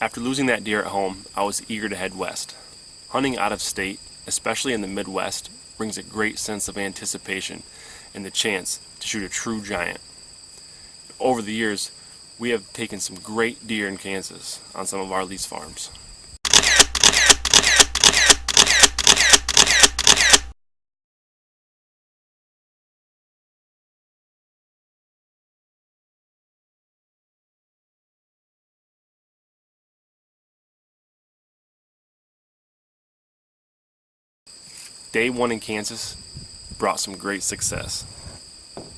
After losing that deer at home, I was eager to head west. Hunting out of state, especially in the Midwest, brings a great sense of anticipation and the chance to shoot a true giant. Over the years, we have taken some great deer in Kansas on some of our lease farms. Day one in Kansas brought some great success.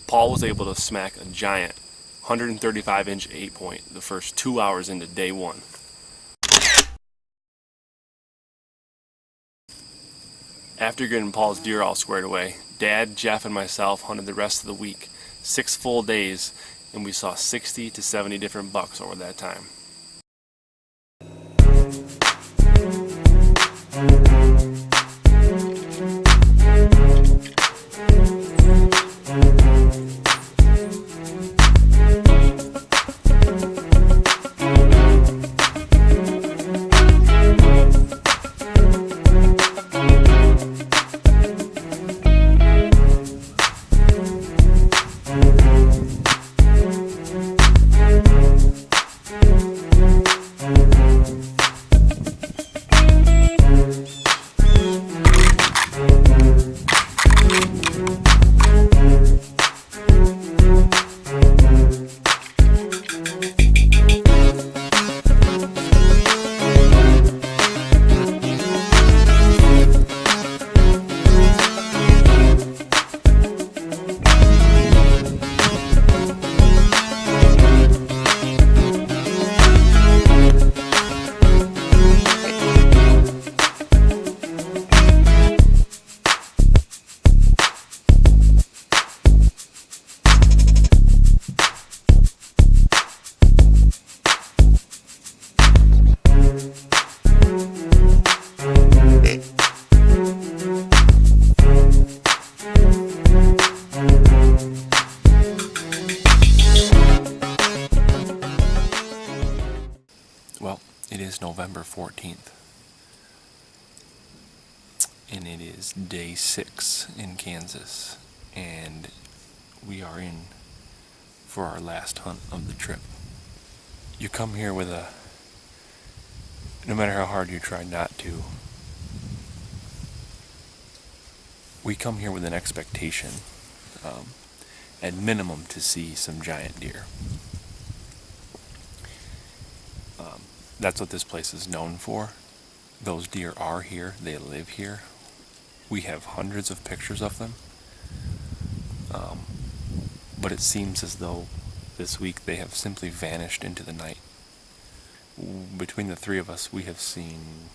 Paul was able to smack a giant 135-inch 8-point the first 2 hours into day one. After getting Paul's deer all squared away, Dad, Jeff, and myself hunted the rest of the week, 6 full days, and we saw 60 to 70 different bucks over that time. Well, it is November 14th, and it is day 6 in Kansas, and we are in for our last hunt of the trip. You come here with no matter how hard you try not to, we come here with an expectation, at minimum, to see some giant deer. That's what this place is known for. Those deer are here. They live here. We have hundreds of pictures of them. But it seems as though this week they have simply vanished into the night. Between the three of us, we have seen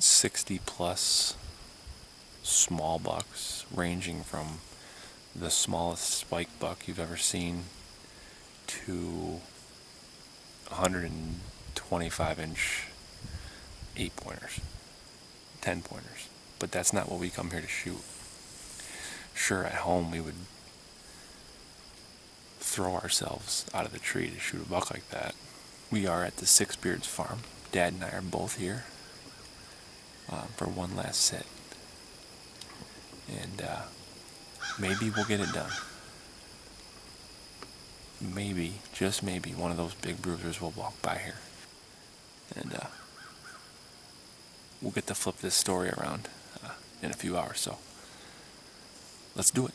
60 plus small bucks, ranging from the smallest spike buck you've ever seen to 125-inch 8-pointers, 10-pointers. But that's not what we come here to shoot. Sure, at home we would throw ourselves out of the tree to shoot a buck like that. We are at the Six Beards farm. Dad and I are both here for one last sit. And maybe we'll get it done. Maybe, just maybe, one of those big bruisers will walk by here. And we'll get to flip this story around in a few hours, so let's do it.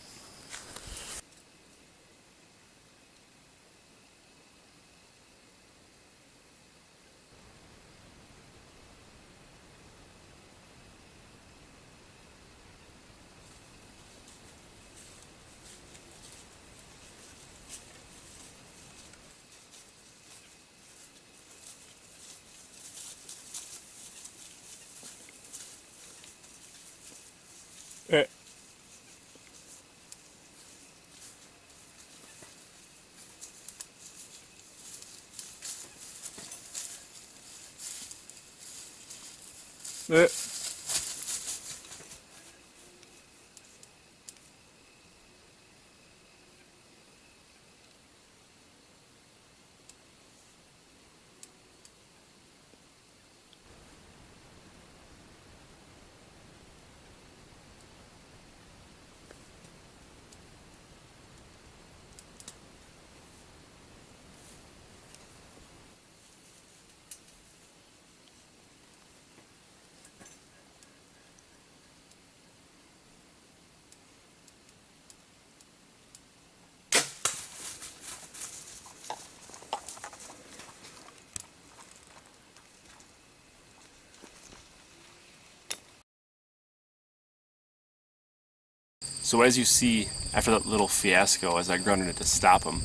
So as you see, after that little fiasco, as I grunted it to stop him,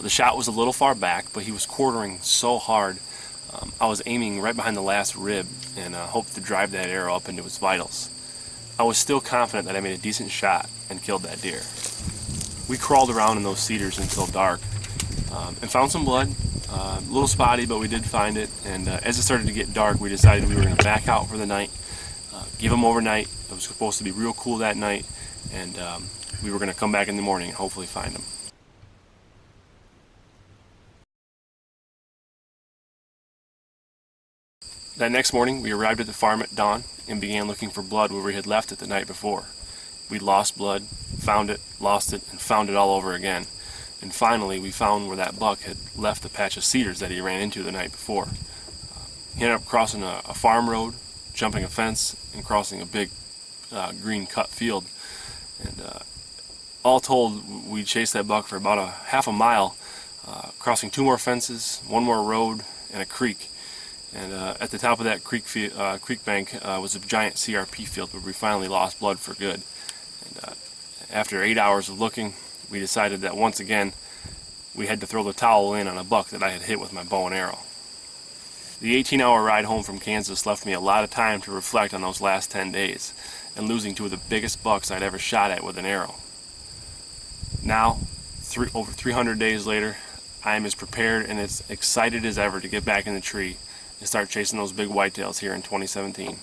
the shot was a little far back, but he was quartering so hard. I was aiming right behind the last rib and hoped to drive that arrow up into his vitals. I was still confident that I made a decent shot and killed that deer. We crawled around in those cedars until dark and found some blood. A little spotty, but we did find it. And as it started to get dark, we decided we were going to back out for the night, give him overnight. It was supposed to be real cool that night, and we were going to come back in the morning and hopefully find him. That next morning, we arrived at the farm at dawn and began looking for blood where we had left it the night before. We lost blood, found it, lost it, and found it all over again. And finally, we found where that buck had left the patch of cedars that he ran into the night before. He ended up crossing a farm road, jumping a fence, and crossing a big green cut field. And all told, we chased that buck for about a half a mile, crossing 2 more fences, 1 more road, and a creek. And at the top of that creek bank was a giant CRP field where we finally lost blood for good. And after 8 hours of looking, we decided that once again we had to throw the towel in on a buck that I had hit with my bow and arrow. The 18-hour ride home from Kansas left me a lot of time to reflect on those last 10 days and losing 2 of the biggest bucks I'd ever shot at with an arrow. Now, over 300 days later, I am as prepared and as excited as ever to get back in the tree and start chasing those big whitetails here in 2017.